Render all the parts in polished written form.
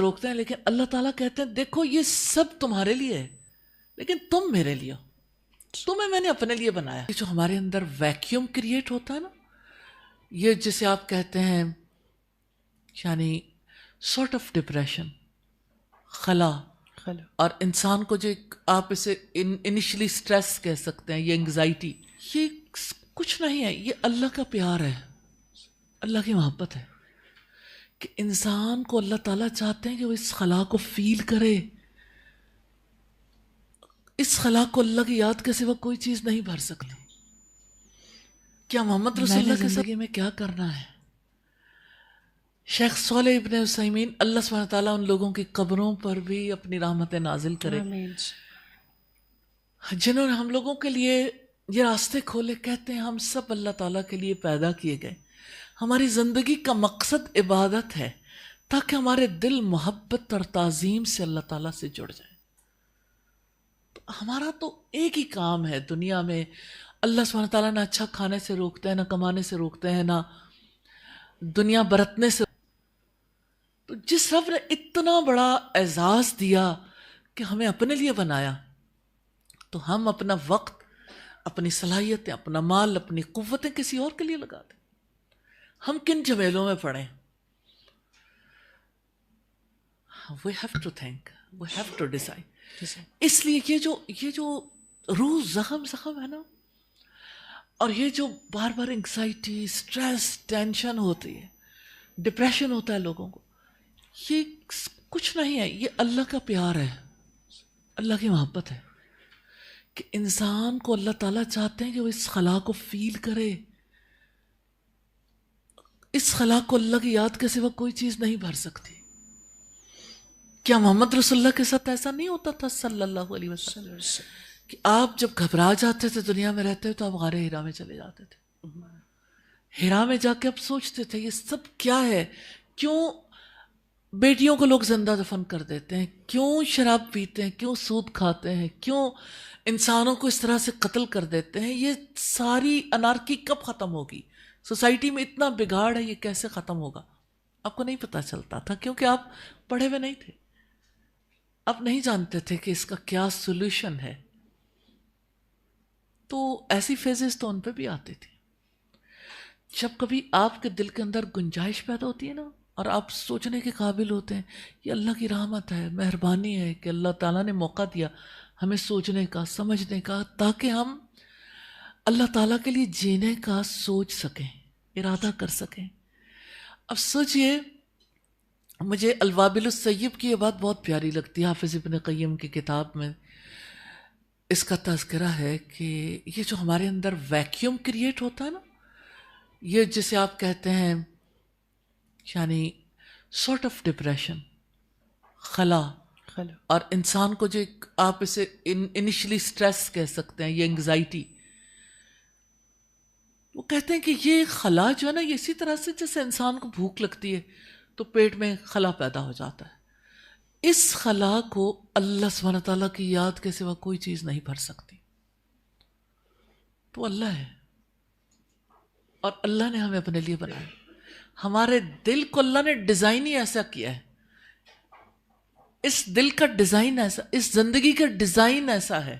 روکتے ہیں، لیکن اللہ تعالیٰ کہتے ہیں دیکھو یہ سب تمہارے لیے ہے، لیکن تم میرے لیے ہو، تمہیں میں نے اپنے لیے بنایا. یہ جو ہمارے اندر ویکیوم کریٹ ہوتا ہے نا، یہ جسے آپ کہتے ہیں یعنی سارٹ آف ڈپریشن، خلا، اور انسان کو جو آپ اسے انیشلی سٹریس کہہ سکتے ہیں، یہ انگزائٹی، یہ کچھ نہیں ہے، یہ اللہ کا پیار ہے، اللہ کی محبت ہے کہ انسان کو اللہ تعالیٰ چاہتے ہیں کہ وہ اس خلا کو فیل کرے. اس خلا کو اللہ کی یاد کے سوا کوئی چیز نہیں بھر سکتی. کیا محمد رسول اللہ کی زندگی میں کیا کرنا ہے؟ شیخ صالح ابن عثیمین، اللہ سبحانہ تعالیٰ ان لوگوں کی قبروں پر بھی اپنی رحمت نازل کرے جنہوں نے ہم لوگوں کے لیے یہ راستے کھولے. کہتے ہیں ہم سب اللہ تعالیٰ کے لیے پیدا کیے گئے، ہماری زندگی کا مقصد عبادت ہے تاکہ ہمارے دل محبت اور تعظیم سے اللہ تعالیٰ سے جڑ جائیں. تو ہمارا تو ایک ہی کام ہے دنیا میں. اللہ سبحانہ تعالیٰ نہ اچھا کھانے سے روکتے ہیں، نہ کمانے سے روکتے ہیں، نہ دنیا برتنے سے. تو جس رب نے اتنا بڑا اعزاز دیا کہ ہمیں اپنے لیے بنایا، تو ہم اپنا وقت، اپنی صلاحیتیں، اپنا مال، اپنی قوتیں کسی اور کے لیے لگا دیں. ہم کن جھمیلوں میں پڑیں؟ we have to think, we have to decide. اس لیے یہ جو روح زخم ہے نا، اور یہ جو بار بار انگزائٹی، سٹریس، ٹینشن ہوتی ہے، ڈپریشن ہوتا ہے لوگوں کو، یہ کچھ نہیں ہے، یہ اللہ کا پیار ہے، اللہ کی محبت ہے کہ انسان کو اللہ تعالیٰ چاہتے ہیں کہ وہ اس خلا کو فیل کرے. اس خلا کو اللہ کی یاد کے سوا کوئی چیز نہیں بھر سکتی. کیا محمد رسول اللہ کے ساتھ ایسا نہیں ہوتا تھا صلی اللہ علیہ وسلم کہ آپ جب گھبرا جاتے تھے دنیا میں رہتے تو آپ غار ہرا میں چلے جاتے تھے، ہرا میں جا کے آپ سوچتے تھے یہ سب کیا ہے؟ کیوں بیٹیوں کو لوگ زندہ دفن کر دیتے ہیں؟ کیوں شراب پیتے ہیں؟ کیوں سود کھاتے ہیں؟ کیوں انسانوں کو اس طرح سے قتل کر دیتے ہیں؟ یہ ساری انارکی کب ختم ہوگی؟ سوسائٹی میں اتنا بگاڑ ہے، یہ کیسے ختم ہوگا؟ آپ کو نہیں پتہ چلتا تھا کیونکہ آپ پڑھے ہوئے نہیں تھے، آپ نہیں جانتے تھے کہ اس کا کیا سولوشن ہے. تو ایسی فیزز تو ان پہ بھی آتی تھی. جب کبھی آپ کے دل کے اندر گنجائش پیدا ہوتی ہے نا، اور آپ سوچنے کے قابل ہوتے ہیں یہ اللہ کی رحمت ہے، مہربانی ہے کہ اللہ تعالیٰ نے موقع دیا ہمیں سوچنے کا، سمجھنے کا، تاکہ ہم اللہ تعالیٰ کے لیے جینے کا سوچ سکیں، ارادہ کر سکیں. اب سوچئے، مجھے الوابل الصیب کی یہ بات بہت پیاری لگتی ہے. حافظ ابن قیم کی کتاب میں اس کا تذکرہ ہے کہ یہ جو ہمارے اندر ویکیوم کریٹ ہوتا ہے نا، یہ جسے آپ کہتے ہیں یعنی سارٹ آف ڈپریشن، خلا، اور انسان کو جو آپ اسے انیشلی سٹریس کہہ سکتے ہیں، یہ انگزائٹی، وہ کہتے ہیں کہ یہ خلا جو ہے نا، یہ اسی طرح سے جیسے انسان کو بھوک لگتی ہے تو پیٹ میں خلا پیدا ہو جاتا ہے. اس خلا کو اللہ سبحانہ تعالیٰ کی یاد کے سوا کوئی چیز نہیں بھر سکتی. تو اللہ ہے، اور اللہ نے ہمیں اپنے لیے بنایا. ہمارے دل کو اللہ نے ڈیزائن ہی ایسا کیا ہے، اس دل کا ڈیزائن ایسا، اس زندگی کا ڈیزائن ایسا ہے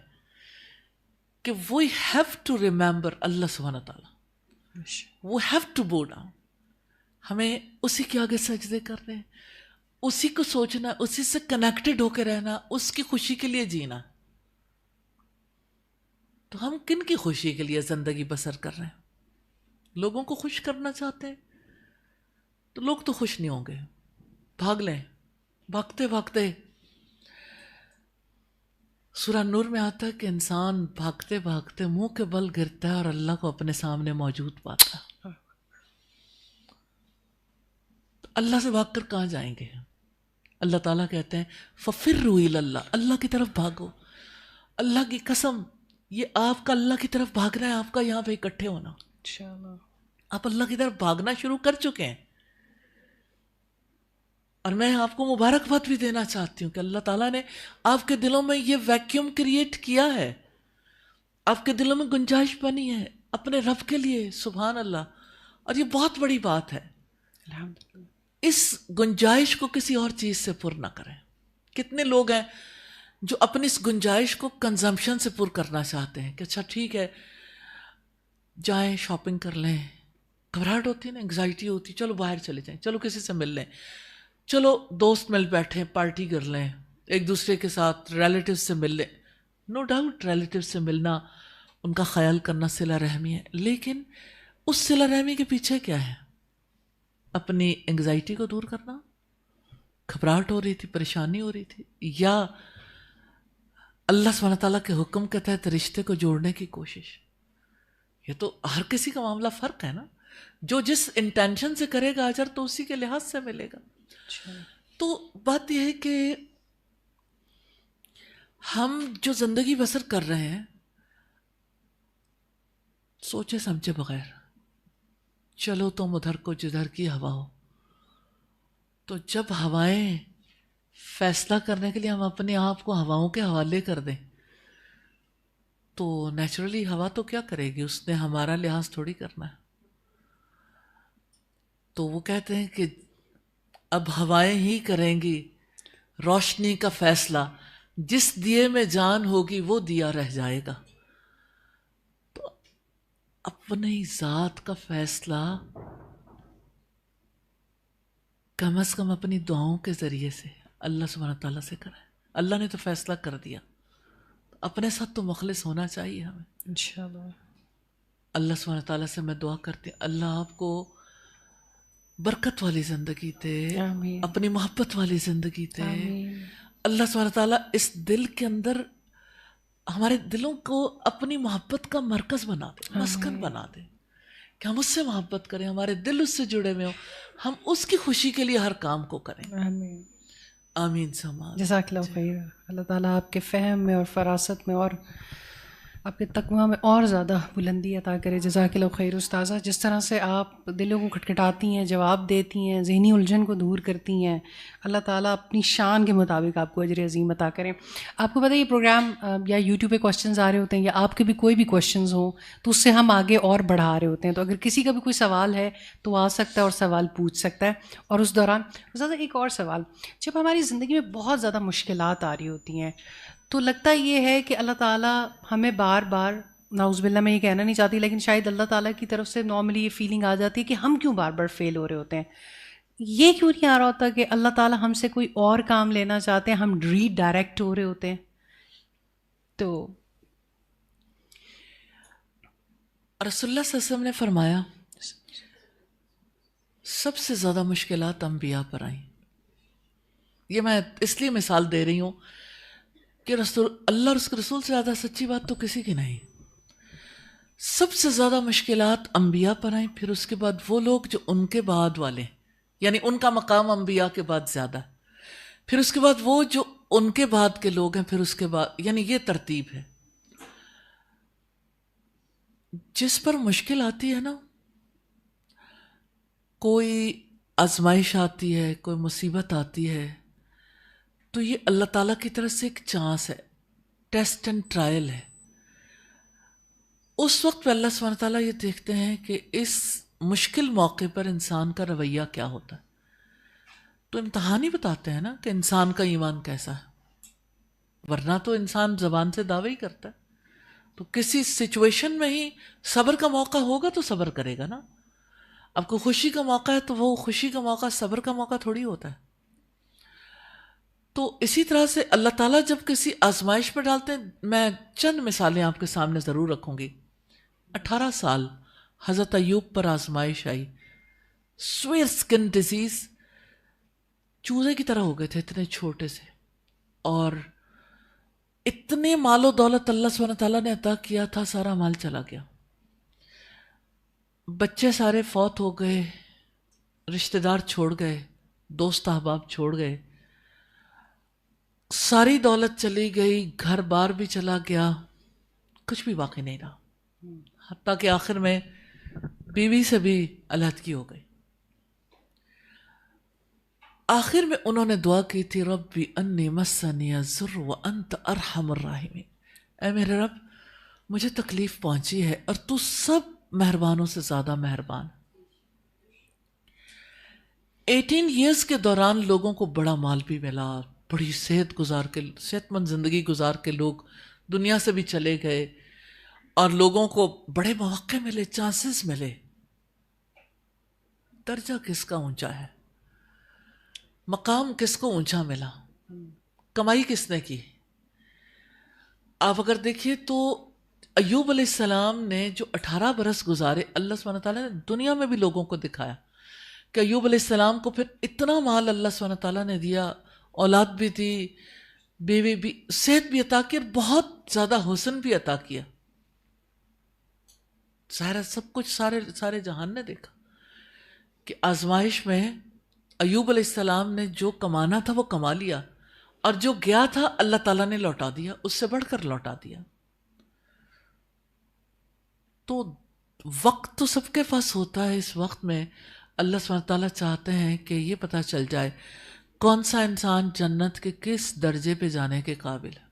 کہ we have to remember اللہ سبحانہ تعالیٰ، we have to bow down. ہمیں اسی کے آگے سجدے کرنے، اسی کو سوچنا، اسی سے کنیکٹڈ ہو کے رہنا، اس کی خوشی کے لیے جینا. تو ہم کن کی خوشی کے لیے زندگی بسر کر رہے ہیں؟ لوگوں کو خوش کرنا چاہتے ہیں تو لوگ تو خوش نہیں ہوں گے، بھاگ لیں. بھاگتے بھاگتے سورہ نور میں آتا ہے کہ انسان بھاگتے بھاگتے منہ کے بل گرتا ہے اور اللہ کو اپنے سامنے موجود پاتا ہے. اللہ سے بھاگ کر کہاں جائیں گے؟ اللہ تعالیٰ کہتے ہیں فَفِرُّوا إِلَى اللَّهِ، اللہ کی طرف بھاگو. اللہ کی قسم، یہ آپ کا اللہ کی طرف بھاگنا ہے، آپ کا یہاں پہ اکٹھے ہونا. آپ اللہ کی طرف بھاگنا شروع کر چکے ہیں، اور میں آپ کو مبارکباد بھی دینا چاہتی ہوں کہ اللہ تعالیٰ نے آپ کے دلوں میں یہ ویکیوم کریٹ کیا ہے، آپ کے دلوں میں گنجائش بنی ہے اپنے رب کے لیے. سبحان اللہ. اور یہ بہت بڑی بات ہے. الحمدللہ. اس گنجائش کو کسی اور چیز سے پر نہ کریں. کتنے لوگ ہیں جو اپنی اس گنجائش کو کنزمپشن سے پر کرنا چاہتے ہیں کہ اچھا ٹھیک ہے جائیں شاپنگ کر لیں. گھبراہٹ ہوتی ہے نا, انگزائٹی ہوتی ہے, چلو باہر چلے جائیں, چلو کسی سے مل لیں, چلو دوست مل بیٹھیں پارٹی کر لیں, ایک دوسرے کے ساتھ ریلیٹیو سے مل لیں. نو ڈاؤٹ ریلیٹیو سے ملنا, ان کا خیال کرنا صلہ رحمی ہے, لیکن اس صلہ رحمی کے پیچھے کیا ہے؟ اپنی انگزائٹی کو دور کرنا, گھبراہٹ ہو رہی تھی, پریشانی ہو رہی تھی, یا اللہ سبحانہ تعالیٰ کے حکم کے تحت رشتے کو جوڑنے کی کوشش. یہ تو ہر کسی کا معاملہ فرق ہے نا, جو جس انٹینشن سے کرے گا اجر تو اسی کے لحاظ سے ملے گا. تو بات یہ ہے کہ ہم جو زندگی بسر کر رہے ہیں سوچے سمجھے بغیر, چلو تم ادھر کو جدھر کی ہوا ہو, تو جب ہوائیں فیصلہ کرنے کے لیے ہم اپنے آپ کو ہواؤں کے حوالے کر دیں تو نیچرلی ہوا تو کیا کرے گی, اس نے ہمارا لحاظ تھوڑی کرنا ہے. تو وہ کہتے ہیں کہ اب ہوائیں ہی کریں گی روشنی کا فیصلہ, جس دیے میں جان ہوگی وہ دیا رہ جائے گا. تو اپنی ذات کا فیصلہ کم از کم اپنی دعاؤں کے ذریعے سے اللہ سبحانہ تعالیٰ سے کریں. اللہ نے تو فیصلہ کر دیا, اپنے ساتھ تو مخلص ہونا چاہیے ہمیں انشاءاللہ. اللہ سبحانہ تعالیٰ سے میں دعا کرتی ہوں اللہ آپ کو برکت والی زندگی دے, آمین اپنی محبت والی زندگی دے. آمین اللہ سبحانہ تعالیٰ اس دل کے اندر ہمارے دلوں کو اپنی محبت کا مرکز بنا دے, مسکن بنا دے, کہ ہم اس سے محبت کریں, ہمارے دل اس سے جڑے ہوئے ہوں, ہم اس کی خوشی کے لیے ہر کام کو کریں. آمین. آمین سما. جزاک اللہ خیر. اللہ تعالیٰ آپ کے فہم میں اور فراست میں اور آپ کے تقویٰ میں اور زیادہ بلندی عطا کرے. جزاک اللہ خیر استاذہ. جس طرح سے آپ دلوں کو کھٹکھٹاتی ہیں, جواب دیتی ہیں, ذہنی الجھن کو دور کرتی ہیں, اللہ تعالیٰ اپنی شان کے مطابق آپ کو اجر عظیم عطا کریں. آپ کو پتہ ہے یہ پروگرام یا یوٹیوب پہ کوشچنز آ رہے ہوتے ہیں, یا آپ کے بھی کوئی بھی کوشچنز ہوں تو اس سے ہم آگے اور بڑھا رہے ہوتے ہیں. تو اگر کسی کا بھی کوئی سوال ہے تو آ سکتا ہے اور سوال پوچھ سکتا ہے. اور اس دوران زیادہ ایک اور سوال, جب ہماری زندگی میں بہت زیادہ مشکلات آ رہی ہوتی ہیں تو لگتا یہ ہے کہ اللہ تعالیٰ ہمیں بار بار, نعوذ باللہ میں یہ کہنا نہیں چاہتی, لیکن شاید اللہ تعالیٰ کی طرف سے نارملی یہ فیلنگ آ جاتی ہے کہ ہم کیوں بار بار فیل ہو رہے ہوتے ہیں. یہ کیوں نہیں آ رہا ہوتا کہ اللہ تعالیٰ ہم سے کوئی اور کام لینا چاہتے ہیں, ہم ری ڈائریکٹ ہو رہے ہوتے ہیں؟ تو رسول اللہ صلی اللہ علیہ وسلم نے فرمایا سب سے زیادہ مشکلات انبیاء پر آئیں. یہ میں اس لیے مثال دے رہی ہوں کہ اللہ اور اس کے رسول سے زیادہ سچی بات تو کسی کی نہیں. سب سے زیادہ مشکلات انبیاء پر آئیں, پھر اس کے بعد وہ لوگ جو ان کے بعد والے, یعنی ان کا مقام انبیاء کے بعد زیادہ ہے, پھر اس کے بعد وہ جو ان کے بعد کے لوگ ہیں, پھر اس کے بعد, یعنی یہ ترتیب ہے. جس پر مشکل آتی ہے نا, کوئی آزمائش آتی ہے, کوئی مصیبت آتی ہے, تو یہ اللہ تعالیٰ کی طرف سے ایک چانس ہے, ٹیسٹ اینڈ ٹرائل ہے. اس وقت پہ اللہ سبحانہ تعالیٰ یہ دیکھتے ہیں کہ اس مشکل موقع پر انسان کا رویہ کیا ہوتا ہے. تو امتحان ہی بتاتے ہیں نا کہ انسان کا ایمان کیسا ہے, ورنہ تو انسان زبان سے دعویٰ ہی کرتا ہے. تو کسی سچویشن میں ہی صبر کا موقع ہوگا تو صبر کرے گا نا. اب کو خوشی کا موقع ہے تو وہ خوشی کا موقع صبر کا موقع تھوڑی ہوتا ہے. تو اسی طرح سے اللہ تعالیٰ جب کسی آزمائش پر ڈالتے ہیں, میں چند مثالیں آپ کے سامنے ضرور رکھوں گی. 18 سال حضرت ایوب پر آزمائش آئی, سویئر سکن ڈیزیز, چوزے کی طرح ہو گئے تھے اتنے چھوٹے سے, اور اتنے مال و دولت اللہ سبحانہ تعالیٰ نے عطا کیا تھا, سارا مال چلا گیا, بچے سارے فوت ہو گئے, رشتہ دار چھوڑ گئے, دوست احباب چھوڑ گئے, ساری دولت چلی گئی, گھر بار بھی چلا گیا, کچھ بھی باقی نہیں رہا. حتیٰ کہ آخر میں بیوی سے بھی علیحدگی ہو گئی. آخر میں انہوں نے دعا کی تھی, ربی انی مسنی الضر وانت ارحم الراحمین, اے میرے رب مجھے تکلیف پہنچی ہے اور تو سب مہربانوں سے زیادہ مہربان. 18 ایئرس کے دوران لوگوں کو بڑا مال بھی ملا، بڑی صحت مند زندگی گزار کے لوگ دنیا سے بھی چلے گئے، اور لوگوں کو بڑے مواقع ملے، چانسز ملے. درجہ کس کا اونچا ہے؟ مقام کس کو اونچا ملا؟ کمائی کس نے کی؟ آپ اگر دیکھیے تو ایوب علیہ السلام نے جو 18 برس گزارے، اللہ سبحانہ تعالیٰ نے دنیا میں بھی لوگوں کو دکھایا کہ ایوب علیہ السلام کو پھر اتنا مال اللہ سبحانہ تعالیٰ نے دیا، اولاد بھی دی، بیوی بھی، صحت بھی عطا کی، اور بہت زیادہ حسن بھی عطا کیا. ظاہر سب کچھ سارے جہان نے دیکھا کہ آزمائش میں ایوب علیہ السلام نے جو کمانا تھا وہ کما لیا، اور جو گیا تھا اللہ تعالیٰ نے لوٹا دیا، اس سے بڑھ کر لوٹا دیا. تو وقت تو سب کے پاس ہوتا ہے. اس وقت میں اللہ سبحانہ تعالیٰ چاہتے ہیں کہ یہ پتہ چل جائے کون سا انسان جنت کے کس درجے پہ جانے کے قابل ہے.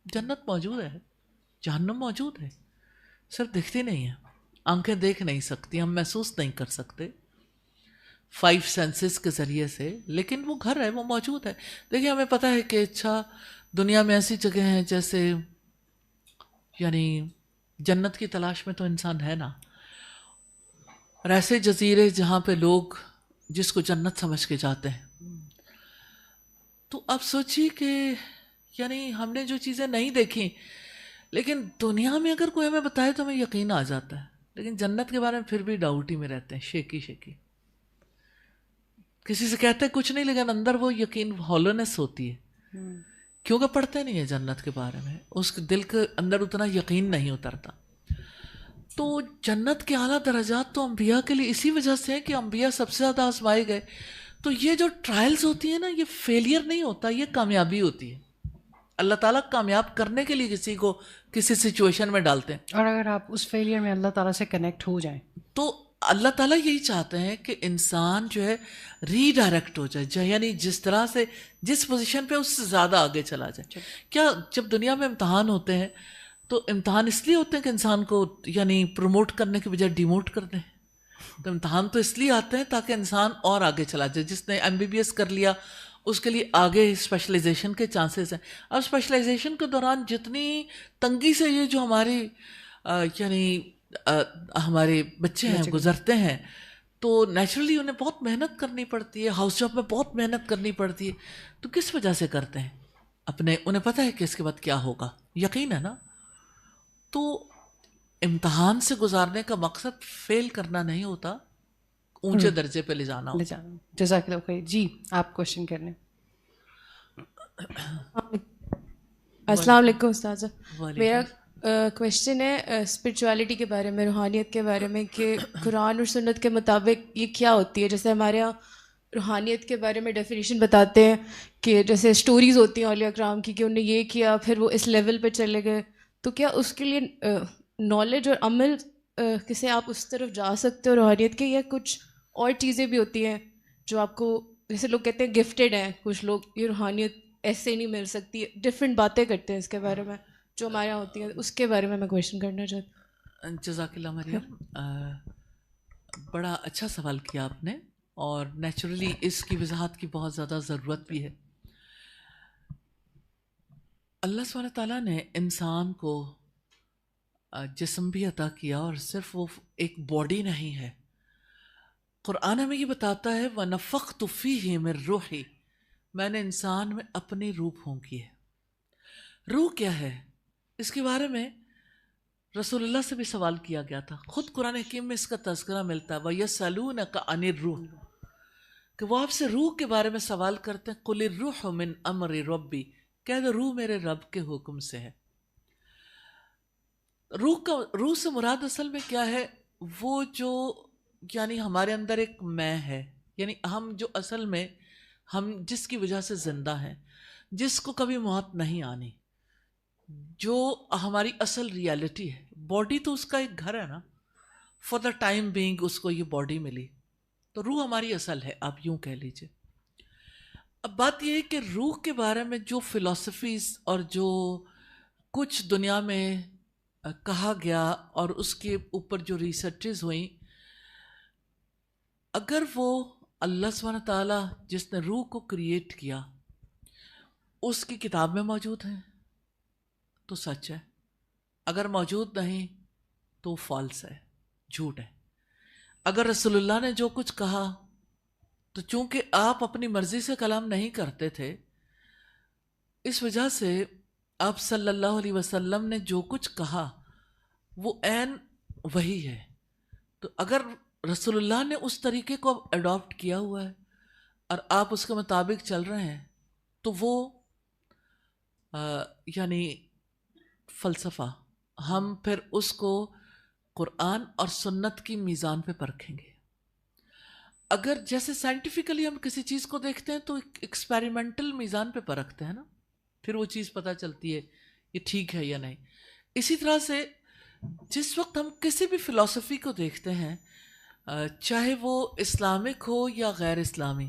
جنت موجود ہے، جہنم موجود ہے، صرف دکھتی نہیں ہے، آنکھیں دیکھ نہیں سکتی، ہم محسوس نہیں کر سکتے 5 سینسز کے ذریعے سے، لیکن وہ گھر ہے، وہ موجود ہے. دیکھیں ہمیں پتہ ہے کہ اچھا دنیا میں ایسی جگہ ہیں جیسے یعنی جنت کی تلاش میں تو انسان ہے نا، اور ایسے جزیرے جہاں پہ لوگ جس کو جنت سمجھ کے جاتے ہیں. تو آپ سوچیے کہ یعنی ہم نے جو چیزیں نہیں دیکھیں، لیکن دنیا میں اگر کوئی ہمیں بتائے تو ہمیں یقین آ جاتا ہے، لیکن جنت کے بارے میں پھر بھی ڈاؤٹ ہی میں رہتے ہیں، شیکی. کسی سے کہتے ہیں کچھ نہیں، لیکن اندر وہ یقین ہالونیس ہوتی ہے، کیونکہ پڑھتے نہیں ہیں جنت کے بارے میں، اس کے دل کے اندر اتنا یقین نہیں اترتا. تو جنت کے اعلیٰ درجات تو انبیاء کے لیے اسی وجہ سے ہیں کہ انبیاء سب سے زیادہ آزمائے گئے. تو یہ جو ٹرائلز ہوتی ہیں نا، یہ فیلئر نہیں ہوتا، یہ کامیابی ہوتی ہے. اللہ تعالیٰ کامیاب کرنے کے لیے کسی کو کسی سچویشن میں ڈالتے ہیں. اور اگر آپ اس فیلئر میں اللہ تعالیٰ سے کنیکٹ ہو جائیں تو اللہ تعالیٰ یہی چاہتے ہیں کہ انسان جو ہے ری ڈائریکٹ ہو جائے، یعنی جس طرح سے جس پوزیشن پہ اس سے زیادہ آگے چلا جائے. کیا جب دنیا میں امتحان ہوتے ہیں تو امتحان اس لیے ہوتے ہیں کہ انسان کو یعنی پروموٹ کرنے کے بجائے ڈیموٹ کر دیں. تو امتحان تو اس لیے آتے ہیں تاکہ انسان اور آگے چلا جائے. جس نے MBBS کر لیا اس کے لیے آگے اسپیشلائزیشن کے چانسز ہیں. اب اسپیشلائزیشن کے دوران جتنی تنگی سے یہ جو ہماری یعنی ہمارے بچے ہیں گزرتے ہیں، تو نیچرلی انہیں بہت محنت کرنی پڑتی ہے، ہاؤس جاب میں بہت محنت کرنی پڑتی ہے. تو کس وجہ سے کرتے ہیں؟ انہیں پتہ ہے کہ اس کے بعد کیا ہوگا، یقین ہے نا. تو امتحان سے گزارنے کا مقصد فیل کرنا نہیں ہوتا، اونچے درجے پہ لے جانا ہوتا. جزاک اللہ خیر. جی آپ کوشچن کر لیں. السلام علیکم استاذہ. میرا کوشچن ہے اسپرچویلٹی کے بارے میں، روحانیت کے بارے میں، کہ قرآن اور سنت کے مطابق یہ کیا ہوتی ہے. جیسے ہمارے یہاں روحانیت کے بارے میں ڈیفینیشن بتاتے ہیں کہ جیسے سٹوریز ہوتی ہیں اولیاء کرام کی کہ انہوں نے یہ کیا پھر وہ اس لیول پہ چلے گئے. تو کیا اس کے لیے نالج اور عمل کسے آپ اس طرف جا سکتے ہو روحانیت کے، یا کچھ اور چیزیں بھی ہوتی ہیں جو آپ کو، جیسے لوگ کہتے ہیں گفٹیڈ ہیں کچھ لوگ، یہ روحانیت ایسے نہیں مل سکتی، ڈفرینٹ باتیں کرتے ہیں اس کے بارے میں جو ہمارے یہاں ہوتی ہیں، اس کے بارے میں کویشچن کرنا چاہتی ہوں. جزاک اللہ مریم، بڑا اچھا سوال کیا آپ نے، اور نیچرلی اس کی وضاحت کی بہت زیادہ ضرورت بھی ہے. اللہ سبحانہ تعالیٰ نے انسان کو جسم بھی عطا کیا، اور صرف وہ ایک باڈی نہیں ہے. قرآن ہمیں یہ بتاتا ہے وَنَفَخْتُ فِيهِ مِن رُوحِي، میں نے انسان میں اپنی روح پھونکی ہے. روح کیا ہے؟ اس کے بارے میں رسول اللہ سے بھی سوال کیا گیا تھا. خود قرآن حکیم میں اس کا تذکرہ ملتا ہے وَيَسْأَلُونَكَ عَنِ الرُّوحِ، کہ وہ آپ سے روح کے بارے میں سوال کرتے ہیں. قُلِ الرُّوحُ مِنْ أَمْرِ رَبِّي، کہہ دو روح میرے رب کے حکم سے ہے. روح سے مراد اصل میں کیا ہے؟ وہ جو یعنی ہمارے اندر ایک میں ہے، یعنی ہم جو اصل میں ہم جس کی وجہ سے زندہ ہیں، جس کو کبھی موت نہیں آنی، جو ہماری اصل ریالٹی ہے. باڈی تو اس کا ایک گھر ہے نا، فار دا ٹائم بینگ اس کو یہ باڈی ملی، تو روح ہماری اصل ہے، آپ یوں کہہ لیجئے. اب بات یہ ہے کہ روح کے بارے میں جو فلسفیز اور جو کچھ دنیا میں کہا گیا اور اس کے اوپر جو ریسرچز ہوئیں، اگر وہ اللہ سبحانہ تعالیٰ جس نے روح کو کریٹ کیا اس کی کتاب میں موجود ہیں تو سچ ہے، اگر موجود نہیں تو فالس ہے، جھوٹ ہے۔ اگر رسول اللہ نے جو کچھ کہا تو چونکہ آپ اپنی مرضی سے کلام نہیں کرتے تھے، اس وجہ سے آپ صلی اللہ علیہ وسلم نے جو کچھ کہا وہ عین وہی ہے۔ تو اگر رسول اللہ نے اس طریقے کو اڈاپٹ کیا ہوا ہے اور آپ اس کے مطابق چل رہے ہیں تو وہ یعنی فلسفہ، ہم پھر اس کو قرآن اور سنت کی میزان پہ پرکھیں گے۔ اگر جیسے سائنٹیفکلی ہم کسی چیز کو دیکھتے ہیں تو ایکسپیریمنٹل میزان پہ پرکھتے ہیں نا، پھر وہ چیز پتہ چلتی ہے یہ ٹھیک ہے یا نہیں۔ اسی طرح سے جس وقت ہم کسی بھی فلسفی کو دیکھتے ہیں، چاہے وہ اسلامک ہو یا غیر اسلامی،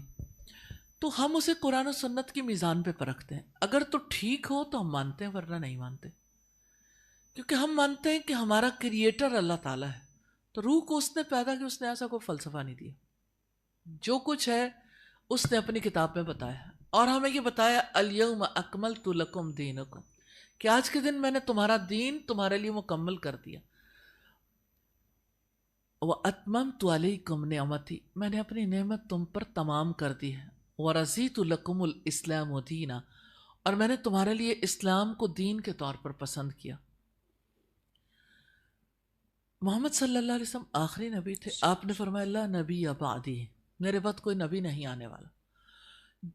تو ہم اسے قرآن و سنت کی میزان پہ پرکھتے ہیں۔ اگر تو ٹھیک ہو تو ہم مانتے ہیں، ورنہ نہیں مانتے، کیونکہ ہم مانتے ہیں کہ ہمارا کریٹر اللہ تعالیٰ ہے، تو روح کو اس نے پیدا کیا، اس نے ایسا کوئی فلسفہ نہیں دیا، جو کچھ ہے اس نے اپنی کتاب میں بتایا، اور ہمیں یہ بتایا الیوم اکملت لکم دینکم، کہ آج کے دن میں نے تمہارا دین تمہارے لیے مکمل کر دیا۔ وَأَتْمَمْتُ عَلَيْكُمْ نِعْمَتِي، میں نے اپنی نعمت تم پر تمام کر دی ہے۔ وَرَضِيتُ لَكُمُ الْإِسْلَامُ دِينًا، اور میں نے تمہارے لیے اسلام کو دین کے طور پر پسند کیا۔ محمد صلی اللہ علیہ وسلم آخری نبی تھے، آپ نے فرمایا لا نبی بعدی، میرے بعد کوئی نبی نہیں آنے والا۔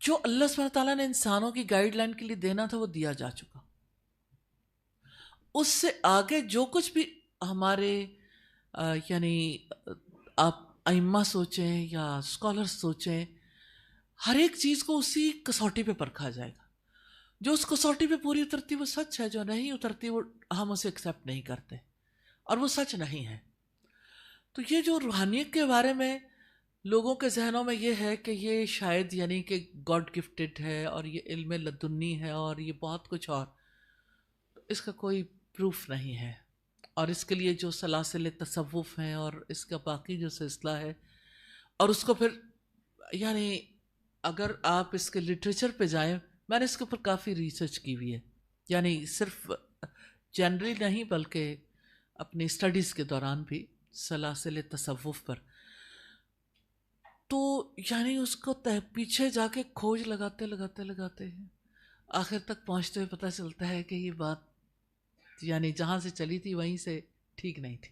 جو اللہ سبحانہ تعالیٰ نے انسانوں کی گائیڈ لائن کے لیے دینا تھا وہ دیا جا چکا۔ اس سے آگے جو کچھ بھی ہمارے یعنی آپ ائمہ سوچیں یا اسکالرز سوچیں، ہر ایک چیز کو اسی کسوٹی پہ پرکھا جائے گا۔ جو اس کسوٹی پہ پوری اترتی وہ سچ ہے، جو نہیں اترتی وہ ہم اسے ایکسیپٹ نہیں کرتے، اور وہ سچ نہیں ہے۔ تو یہ جو روحانیت کے بارے میں لوگوں کے ذہنوں میں یہ ہے کہ یہ شاید یعنی کہ گاڈ گفٹڈ ہے اور یہ علم لدنی ہے اور یہ بہت کچھ، اور اس کا کوئی پروف نہیں ہے۔ اور اس کے لیے جو سلاسل تصوف ہیں اور اس کا باقی جو سلسلہ ہے، اور اس کو پھر یعنی اگر آپ اس کے لٹریچر پہ جائیں، میں نے اس کے اوپر کافی ریسرچ کی ہوئی ہے، یعنی صرف جنرلی نہیں بلکہ اپنی اسٹڈیز کے دوران بھی سلاسل تصوف پر، تو یعنی اس کو پیچھے جا کے کھوج لگاتے ہیں آخر تک پہنچتے ہوئے پتہ چلتا ہے کہ یہ بات یعنی جہاں سے چلی تھی وہیں سے ٹھیک نہیں تھی۔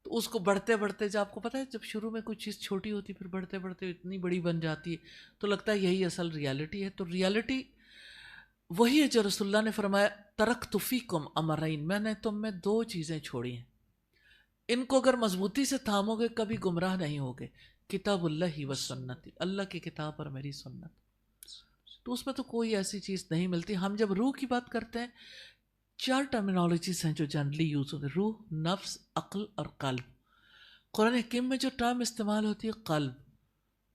تو اس کو بڑھتے جب آپ کو پتہ ہے جب شروع میں کوئی چیز چھوٹی ہوتی پھر بڑھتے اتنی بڑی بن جاتی ہے تو لگتا ہے یہی اصل ریالٹی ہے۔ تو ریالٹی وہی ہے جو رسول اللہ نے فرمایا ترکت فیکم امرین، میں نے تم میں دو چیزیں چھوڑی ہیں، ان کو اگر مضبوطی سے تھامو گے کبھی گمراہ نہیں ہوگے، کتاب اللہ و سنتی، اللہ کی کتاب اور میری سنت۔ تو اس میں تو کوئی ایسی چیز نہیں ملتی۔ ہم جب روح کی بات کرتے ہیں، 4 ٹرمینالوجیز ہیں جو جنرلی یوز ہوتے ہیں، روح، نفس، عقل اور قلب۔ قرآن حکیم میں جو ٹرم استعمال ہوتی ہے قلب،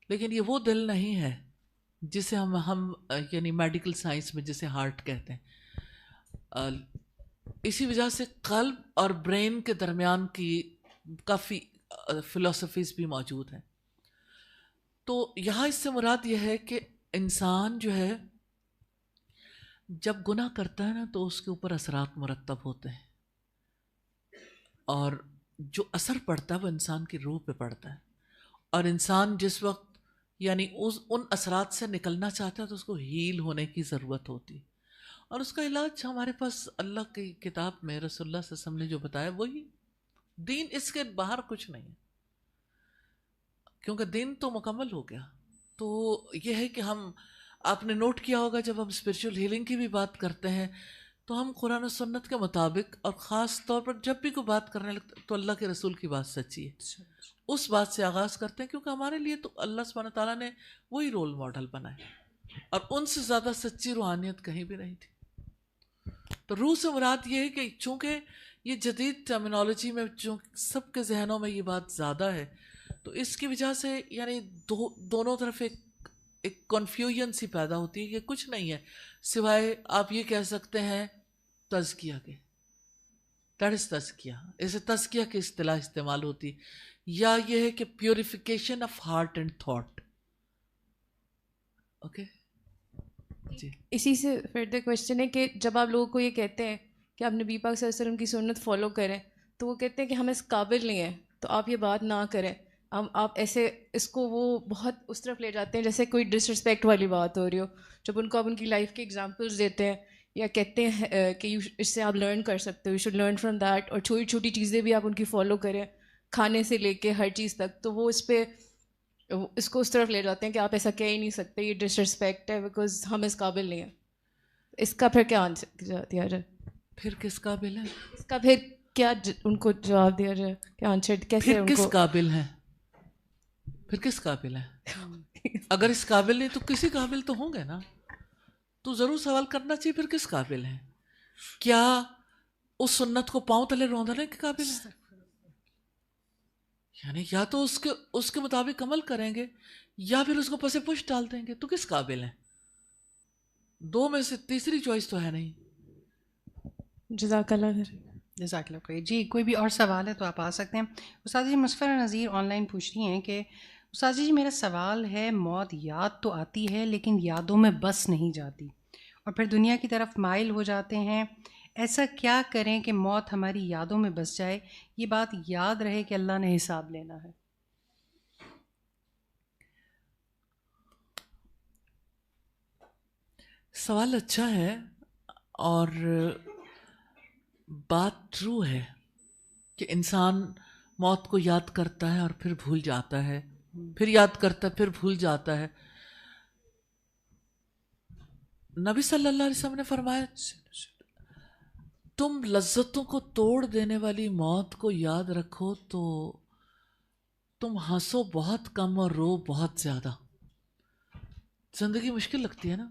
لیکن یہ وہ دل نہیں ہے جسے ہم یعنی میڈیکل سائنس میں جسے ہارٹ کہتے ہیں۔ اسی وجہ سے قلب اور برین کے درمیان کی کافی فلسفیز بھی موجود ہیں۔ تو یہاں اس سے مراد یہ ہے کہ انسان جو ہے جب گناہ کرتا ہے نا تو اس کے اوپر اثرات مرتب ہوتے ہیں، اور جو اثر پڑتا ہے وہ انسان کی روح پہ پڑتا ہے، اور انسان جس وقت یعنی ان اثرات سے نکلنا چاہتا ہے تو اس کو ہیل ہونے کی ضرورت ہوتی ہے، اور اس کا علاج ہمارے پاس اللہ کی کتاب میں رسول اللہ صلی اللہ علیہ وسلم نے جو بتایا وہی دین، اس کے باہر کچھ نہیں ہے، کیونکہ دین تو مکمل ہو گیا۔ تو یہ ہے کہ آپ نے نوٹ کیا ہوگا جب ہم اسپرچول ہیلنگ کی بھی بات کرتے ہیں تو ہم قرآن و سنت کے مطابق، اور خاص طور پر جب بھی کوئی بات کرنے لگتا تو اللہ کے رسول کی بات سچی ہے، اس بات سے آغاز کرتے ہیں، کیونکہ ہمارے لیے تو اللہ سبحانہ تعالیٰ نے وہی رول ماڈل بنائے، اور ان سے زیادہ سچی روحانیت کہیں بھی نہیں تھی۔ تو روح سے مراد یہ ہے کہ چونکہ یہ جدید ٹرمینالوجی میں سب کے ذہنوں میں یہ بات زیادہ ہے، تو اس کی وجہ سے یعنی دونوں طرف ایک کنفیوژن سی پیدا ہوتی ہے کہ کچھ نہیں ہے سوائے آپ یہ کہہ سکتے ہیں تزکیہ کے، دیٹ از تزکیہ، اسے تزکیہ کی اصطلاح استعمال ہوتی، یا یہ ہے کہ purification of heart and thought. Okay جی. اسی سے فردر کویشچن ہے کہ جب آپ لوگوں کو یہ کہتے ہیں کہ آپ نبی پاک صلی اللہ علیہ وسلم کی سنت فالو کریں تو وہ کہتے ہیں کہ ہم اس قابل نہیں ہیں تو آپ یہ بات نہ کریں. آپ ایسے اس کو وہ بہت اس طرف لے جاتے ہیں جیسے کوئی ڈس رسپیکٹ والی بات ہو رہی ہو. جب ان کو آپ ان کی لائف کے ایگزامپلس دیتے ہیں یا کہتے ہیں کہ اس سے آپ لرن کر سکتے ہو, you should learn from that, اور چھوٹی چھوٹی چیزیں بھی آپ ان کی فالو کریں کھانے سے لے کے ہر چیز تک, تو وہ اس کو اس طرف لے جاتے ہیں کہ آپ ایسا کہہ ہی نہیں سکتے, یہ ڈس رسپیکٹ ہے بیکاز ہم اس قابل نہیں ہیں. اس کا پھر کیا آنسر دیا جائے؟ پھر کس قابل ہے؟ اس کا پھر کیا ان کو جواب دیا جائے, کیا آنسر کیسے پھر ان کس کو قابل ہیں؟ پھر کس قابل ہیں؟ اگر اس قابل نہیں تو کسی قابل تو ہوں گے نا, تو ضرور سوال کرنا چاہیے پھر کس قابل ہیں. کیا اس سنت کو پاؤں تلے روندنے کے قابل ہیں؟ یعنی یا تو اس کے مطابق عمل کریں گے یا پھر اس کو پس پش ڈال دیں گے, تو کس قابل ہیں؟ دو میں سے تیسری چوائس تو ہے نہیں. جزاک اللہ خیر. جزاک اللہ خیر. جی کوئی بھی اور سوال ہے تو آپ آ سکتے ہیں. استاد جی مسفرہ نذیر آن لائن پوچھ رہی ہیں کہ استاد جی میرا سوال ہے, موت یاد تو آتی ہے لیکن یادوں میں بس نہیں جاتی اور پھر دنیا کی طرف مائل ہو جاتے ہیں, ایسا کیا کریں کہ موت ہماری یادوں میں بس جائے, یہ بات یاد رہے کہ اللہ نے حساب لینا ہے؟ سوال اچھا ہے اور بات ٹرو ہے کہ انسان موت کو یاد کرتا ہے اور پھر بھول جاتا ہے, پھر یاد کرتا ہے پھر بھول جاتا ہے. نبی صلی اللہ علیہ وسلم نے فرمایا تم لذتوں کو توڑ دینے والی موت کو یاد رکھو تو تم ہنسو بہت کم اور رو بہت زیادہ. زندگی مشکل لگتی ہے نا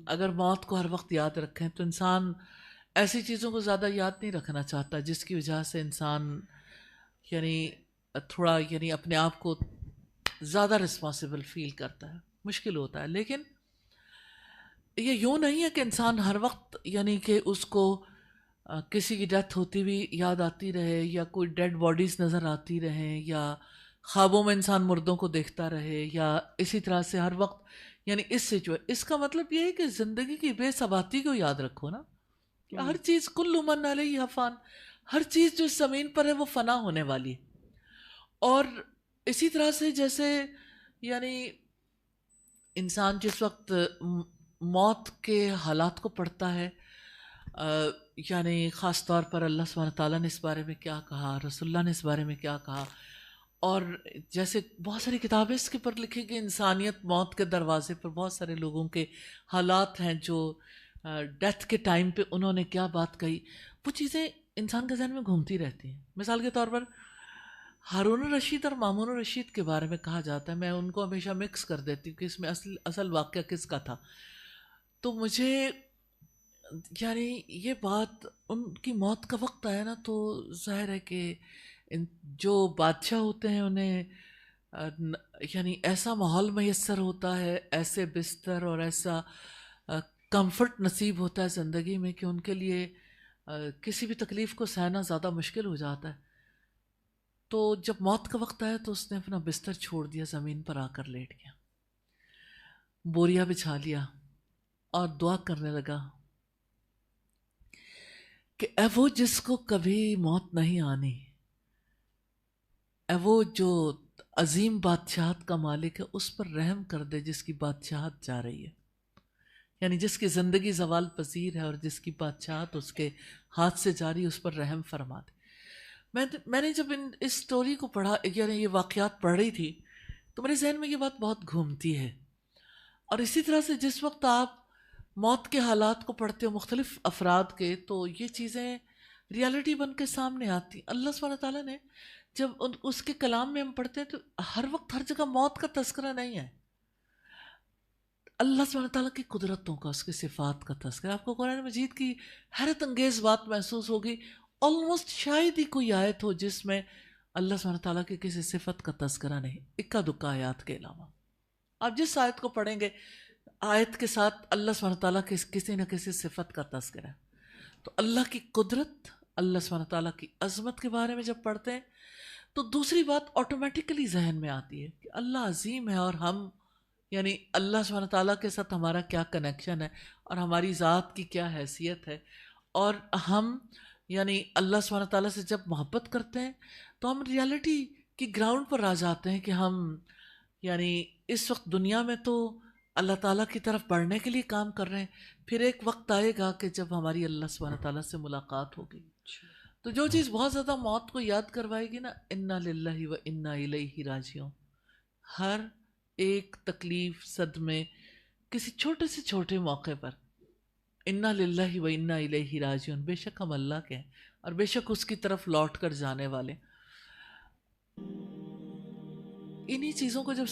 اگر موت کو ہر وقت یاد رکھیں, تو انسان ایسی چیزوں کو زیادہ یاد نہیں رکھنا چاہتا جس کی وجہ سے انسان یعنی تھوڑا یعنی اپنے آپ کو زیادہ رسپانسبل فیل کرتا ہے, مشکل ہوتا ہے. لیکن یہ یوں نہیں ہے کہ انسان ہر وقت یعنی کہ اس کو کسی کی ڈیتھ ہوتی بھی یاد آتی رہے, یا کوئی ڈیڈ باڈیز نظر آتی رہیں, یا خوابوں میں انسان مردوں کو دیکھتا رہے, یا اسی طرح سے ہر وقت یعنی اس کا مطلب یہ ہے کہ زندگی کی بے ثباتی کو یاد رکھو نا. ہر چیز کل من علیہ فان, ہر چیز جو اس زمین پر ہے وہ فنا ہونے والی ہے. اور اسی طرح سے جیسے یعنی انسان جس وقت موت کے حالات کو پڑھتا ہے, یعنی خاص طور پر اللہ سبحانہ تعالیٰ نے اس بارے میں کیا کہا, رسول اللہ نے اس بارے میں کیا کہا, اور جیسے بہت ساری کتابیں اس کے پر لکھی کہ انسانیت موت کے دروازے پر بہت سارے لوگوں کے حالات ہیں جو ڈیتھ کے ٹائم پہ انہوں نے کیا بات کہی, وہ چیزیں انسان کے ذہن میں گھومتی رہتی ہیں. مثال کے طور پر ہارون الرشید اور مامون الرشید کے بارے میں کہا جاتا ہے, میں ان کو ہمیشہ مکس کر دیتی ہوں کہ اس میں اصل واقعہ کس کا تھا. تو مجھے یعنی یہ بات ان کی موت کا وقت آیا نا, تو ظاہر ہے کہ جو بادشاہ ہوتے ہیں انہیں یعنی ایسا ماحول میسر ہوتا ہے, ایسے بستر اور ایسا کمفرٹ نصیب ہوتا ہے زندگی میں کہ ان کے لیے کسی بھی تکلیف کو سہنا زیادہ مشکل ہو جاتا ہے. تو جب موت کا وقت آیا تو اس نے اپنا بستر چھوڑ دیا, زمین پر آ کر لیٹ گیا, بوریا بچھا لیا اور دعا کرنے لگا کہ اے وہ جس کو کبھی موت نہیں آنی, اے وہ جو عظیم بادشاہت کا مالک ہے, اس پر رحم کر دے جس کی بادشاہت جا رہی ہے, یعنی جس کی زندگی زوال پذیر ہے اور جس کی بادشاہت اس کے ہاتھ سے جاری, اس پر رحم فرما دے. میں نے جب اس سٹوری کو پڑھا, یعنی یہ واقعات پڑھ رہی تھی, تو میرے ذہن میں یہ بات بہت گھومتی ہے. اور اسی طرح سے جس وقت آپ موت کے حالات کو پڑھتے ہو مختلف افراد کے, تو یہ چیزیں ریالٹی بن کے سامنے آتی. اللہ سبحانہ تعالیٰ نے جب اس کے کلام میں ہم پڑھتے ہیں تو ہر وقت ہر جگہ موت کا تذکرہ نہیں ہے. اللہ سبحانہ تعالیٰ کی قدرتوں کا, اس کی صفات کا تذکرہ. آپ کو قرآن مجید کی حیرت انگیز بات محسوس ہوگی, آلموسٹ شاید ہی کوئی آیت ہو جس میں اللہ سبحانہ تعالیٰ کی کسی صفت کا تذکرہ نہیں, اکا دکا آیات کے علاوہ. آپ جس آیت کو پڑھیں گے آیت کے ساتھ اللہ سبحانہ تعالیٰ کی کسی نہ کسی صفت کا تذکرہ ہے. تو اللہ کی قدرت, اللہ سبحانہ تعالیٰ کی عظمت کے بارے میں جب پڑھتے ہیں تو دوسری بات آٹومیٹکلی ذہن میں آتی ہے کہ اللہ عظیم ہے اور ہم یعنی اللہ سبحانہ تعالیٰ کے ساتھ ہمارا کیا کنیکشن ہے اور ہماری ذات کی کیا حیثیت ہے، اور ہم یعنی اللہ سبحانہ تعالیٰ سے جب محبت کرتے ہیں تو ہم ریالٹی کی گراؤنڈ پر آ جاتے ہیں کہ ہم یعنی اس وقت دنیا میں تو اللہ تعالیٰ کی طرف بڑھنے کے لیے کام کر رہے ہیں، پھر ایک وقت آئے گا کہ جب ہماری اللہ سبحانہ تعالیٰ سے ملاقات ہوگی، تو جو چیز بہت زیادہ موت کو یاد کروائے گی نا، انا للہ و انا الیہ راجعون، ہر ایک تکلیف صدمے کسی چھوٹے سے چھوٹے موقع پر انا للہ و انا الیہ راجعون، بے شک ہم اللہ کے ہیں اور بے شک اس کی طرف لوٹ کر جانے والے. انہی چیزوں کو جب